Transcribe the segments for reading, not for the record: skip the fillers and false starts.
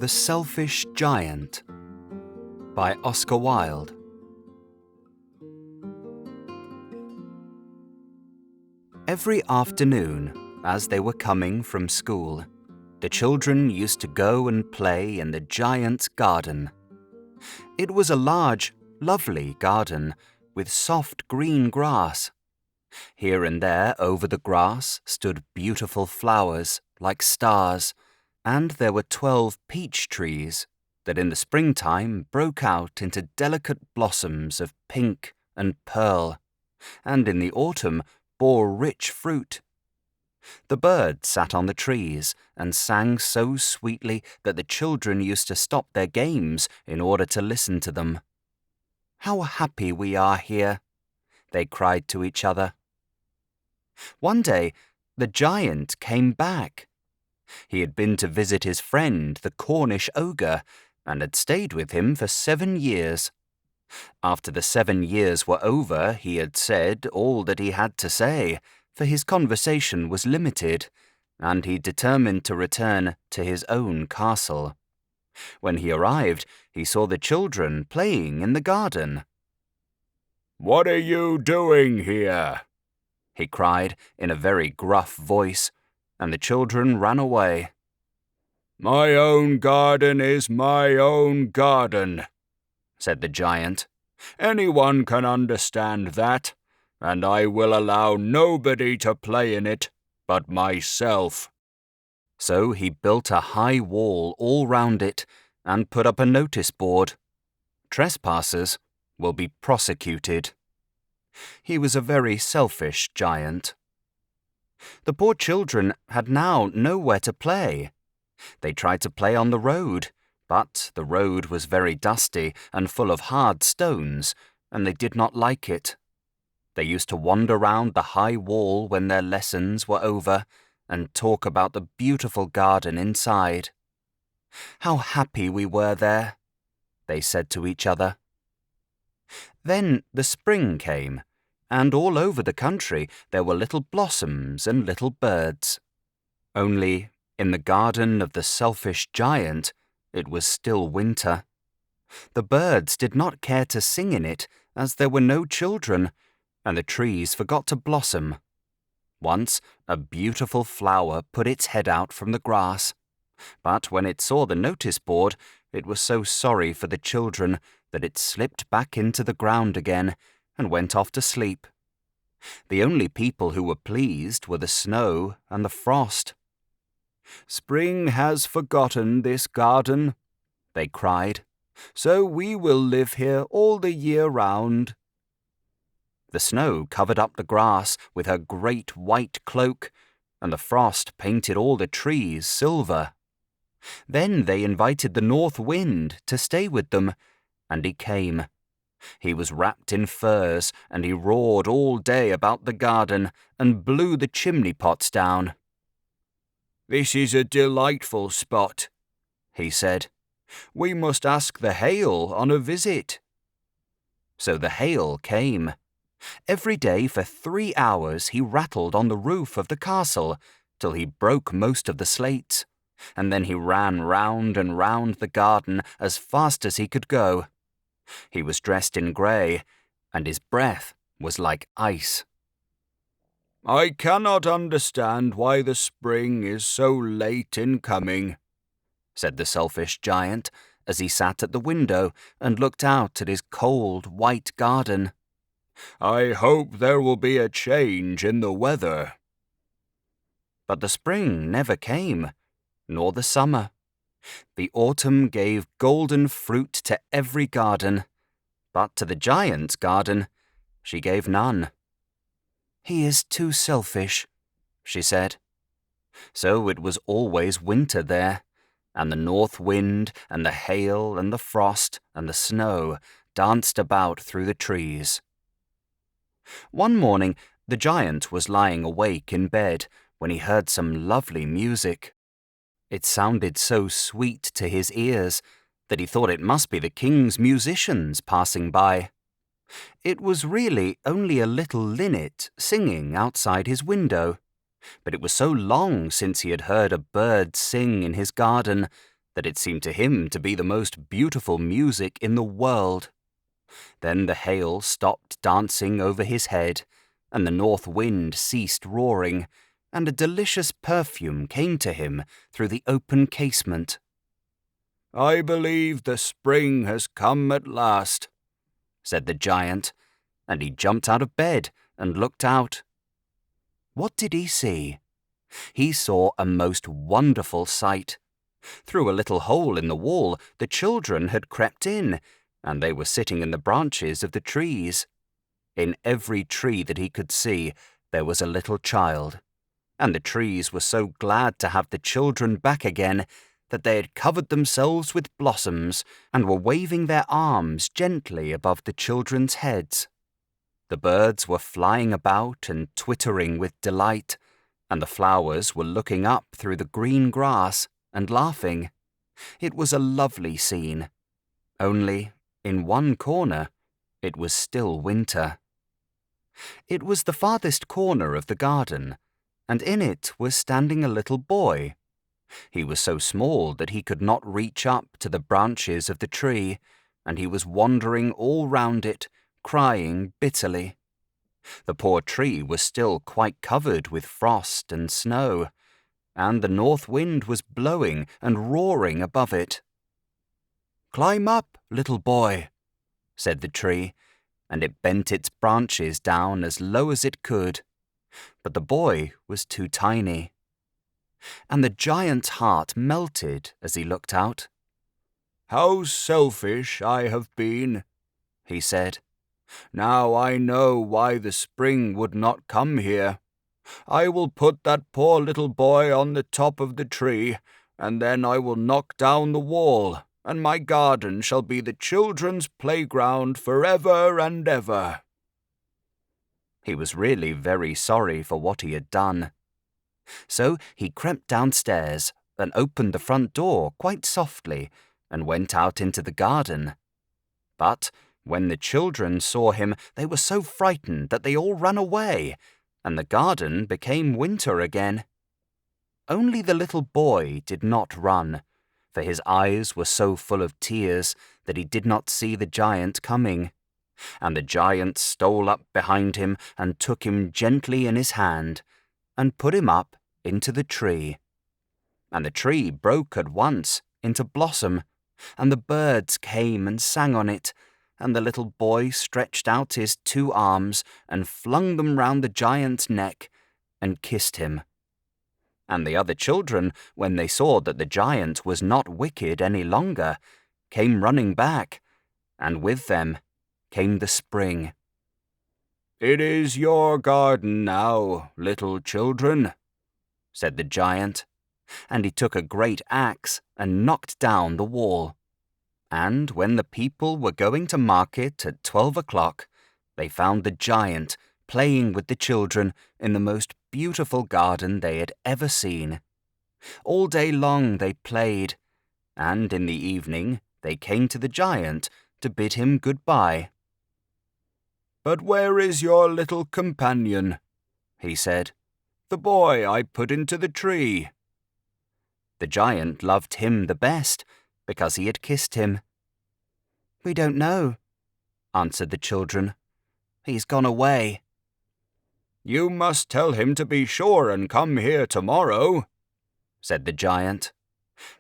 The Selfish Giant by Oscar Wilde. Every afternoon, as they were coming from school, the children used to go and play in the giant's garden. It was a large, lovely garden with soft green grass. Here and there over the grass stood beautiful flowers like stars, and there were 12 peach trees that in the springtime broke out into delicate blossoms of pink and pearl, and in the autumn bore rich fruit. The birds sat on the trees and sang so sweetly that the children used to stop their games in order to listen to them. "How happy we are here," they cried to each other. One day, the giant came back. He had been to visit his friend, the Cornish Ogre, and had stayed with him for 7 years. After the 7 years were over, he had said all that he had to say, for his conversation was limited, and he determined to return to his own castle. When he arrived, he saw the children playing in the garden. "What are you doing here?" he cried in a very gruff voice, and the children ran away. "My own garden is my own garden," said the giant. "Anyone can understand that, and I will allow nobody to play in it but myself." So he built a high wall all round it and put up a notice board. "Trespassers will be prosecuted." He was a very selfish giant. The poor children had now nowhere to play. They tried to play on the road, but the road was very dusty and full of hard stones, and they did not like it. They used to wander round the high wall when their lessons were over and talk about the beautiful garden inside. "How happy we were there," they said to each other. Then the spring came, and all over the country there were little blossoms and little birds. Only in the garden of the selfish giant, it was still winter. The birds did not care to sing in it, as there were no children, and the trees forgot to blossom. Once a beautiful flower put its head out from the grass, but when it saw the notice board, it was so sorry for the children that it slipped back into the ground again and went off to sleep. The only people who were pleased were the snow and the frost. "Spring has forgotten this garden," they cried, "so we will live here all the year round." The snow covered up the grass with her great white cloak, and the frost painted all the trees silver. Then they invited the north wind to stay with them, and he came. He was wrapped in furs, and he roared all day about the garden and blew the chimney pots down. "This is a delightful spot," he said. "We must ask the hail on a visit." So the hail came. Every day for 3 hours he rattled on the roof of the castle till he broke most of the slates, and then he ran round and round the garden as fast as he could go. He was dressed in grey, and his breath was like ice. "I cannot understand why the spring is so late in coming," said the selfish giant as he sat at the window and looked out at his cold, white garden. "I hope there will be a change in the weather." But the spring never came, nor the summer. The autumn gave golden fruit to every garden, but to the giant's garden she gave none. "He is too selfish," she said. So it was always winter there, and the north wind and the hail and the frost and the snow danced about through the trees. One morning the giant was lying awake in bed when he heard some lovely music. It sounded so sweet to his ears that he thought it must be the king's musicians passing by. It was really only a little linnet singing outside his window, but it was so long since he had heard a bird sing in his garden that it seemed to him to be the most beautiful music in the world. Then the hail stopped dancing over his head, and the north wind ceased roaring, and a delicious perfume came to him through the open casement. "I believe the spring has come at last," said the giant, and he jumped out of bed and looked out. What did he see? He saw a most wonderful sight. Through a little hole in the wall, the children had crept in, and they were sitting in the branches of the trees. In every tree that he could see, there was a little child, and the trees were so glad to have the children back again that they had covered themselves with blossoms and were waving their arms gently above the children's heads. The birds were flying about and twittering with delight, and the flowers were looking up through the green grass and laughing. It was a lovely scene. Only, in one corner, it was still winter. It was the farthest corner of the garden, and in it was standing a little boy. He was so small that he could not reach up to the branches of the tree, and he was wandering all round it, crying bitterly. The poor tree was still quite covered with frost and snow, and the north wind was blowing and roaring above it. "Climb up, little boy," said the tree, and it bent its branches down as low as it could. But the boy was too tiny. And the giant's heart melted as he looked out. "How selfish I have been," he said. "Now I know why the spring would not come here. I will put that poor little boy on the top of the tree, and then I will knock down the wall, and my garden shall be the children's playground forever and ever." He was really very sorry for what he had done. So he crept downstairs and opened the front door quite softly and went out into the garden. But when the children saw him, they were so frightened that they all ran away, and the garden became winter again. Only the little boy did not run, for his eyes were so full of tears that he did not see the giant coming. And the giant stole up behind him and took him gently in his hand and put him up into the tree. And the tree broke at once into blossom, and the birds came and sang on it, and the little boy stretched out his 2 arms and flung them round the giant's neck and kissed him. And the other children, when they saw that the giant was not wicked any longer, came running back, and with them came the spring. "It is your garden now, little children," said the giant, and he took a great axe and knocked down the wall. And when the people were going to market at 12 o'clock, they found the giant playing with the children in the most beautiful garden they had ever seen. All day long they played, and in the evening they came to the giant to bid him goodbye. "But where is your little companion?" he said. "The boy I put into the tree." The giant loved him the best, because he had kissed him. "We don't know," answered the children. "He's gone away." "You must tell him to be sure and come here tomorrow," said the giant.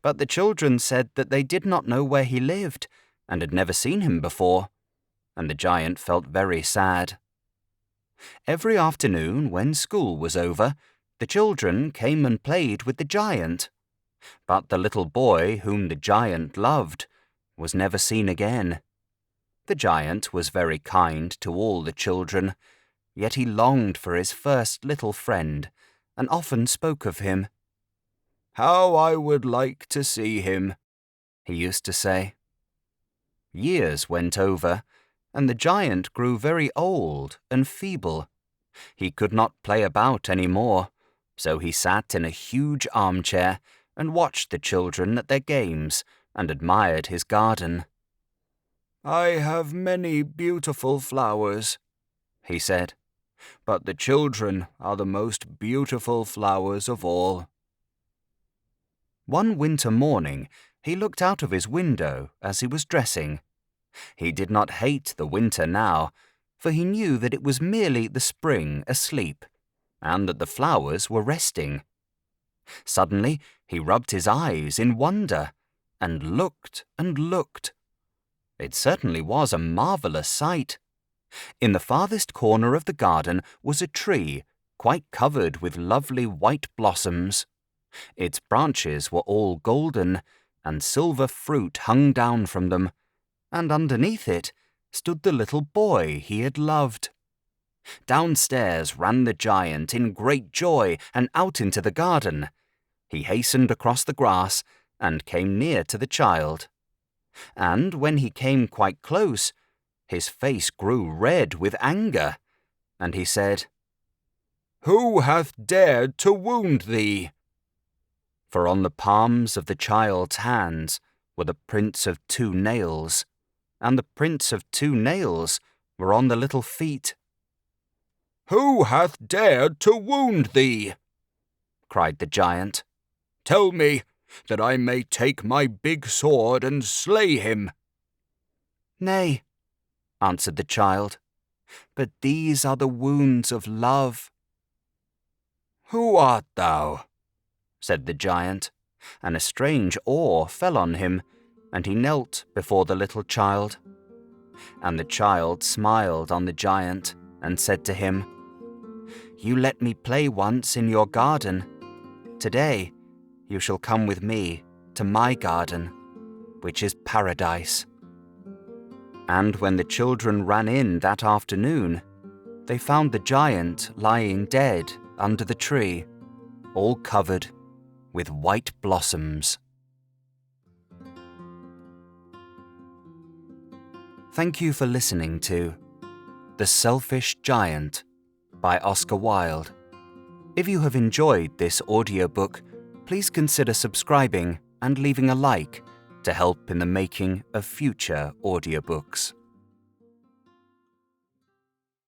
But the children said that they did not know where he lived, and had never seen him before, and the giant felt very sad. Every afternoon, when school was over, the children came and played with the giant. But the little boy whom the giant loved was never seen again. The giant was very kind to all the children, yet he longed for his first little friend, and often spoke of him. "How I would like to see him," he used to say. Years went over, and the giant grew very old and feeble. He could not play about any more, so he sat in a huge armchair and watched the children at their games and admired his garden. "I have many beautiful flowers," he said, "but the children are the most beautiful flowers of all." One winter morning, He looked out of his window as he was dressing. He did not hate the winter now, for he knew that it was merely the spring asleep, and that the flowers were resting. Suddenly he rubbed his eyes in wonder, and looked and looked. It certainly was a marvellous sight. In the farthest corner of the garden was a tree, quite covered with lovely white blossoms. Its branches were all golden, and silver fruit hung down from them, and underneath it stood the little boy he had loved. Downstairs ran the giant in great joy and out into the garden. He hastened across the grass and came near to the child. And when he came quite close, his face grew red with anger, and he said, "Who hath dared to wound thee?" For on the palms of the child's hands were the prints of 2 nails, and the prints of 2 nails were on the little feet. "Who hath dared to wound thee?" cried the giant. "Tell me, that I may take my big sword and slay him." "Nay," answered the child, "but these are the wounds of love." "Who art thou?" said the giant, and a strange awe fell on him, and he knelt before the little child. And the child smiled on the giant and said to him, "You let me play once in your garden. Today you shall come with me to my garden, which is paradise." And when the children ran in that afternoon, they found the giant lying dead under the tree, all covered with white blossoms. Thank you for listening to The Selfish Giant by Oscar Wilde. If you have enjoyed this audiobook, please consider subscribing and leaving a like to help in the making of future audiobooks.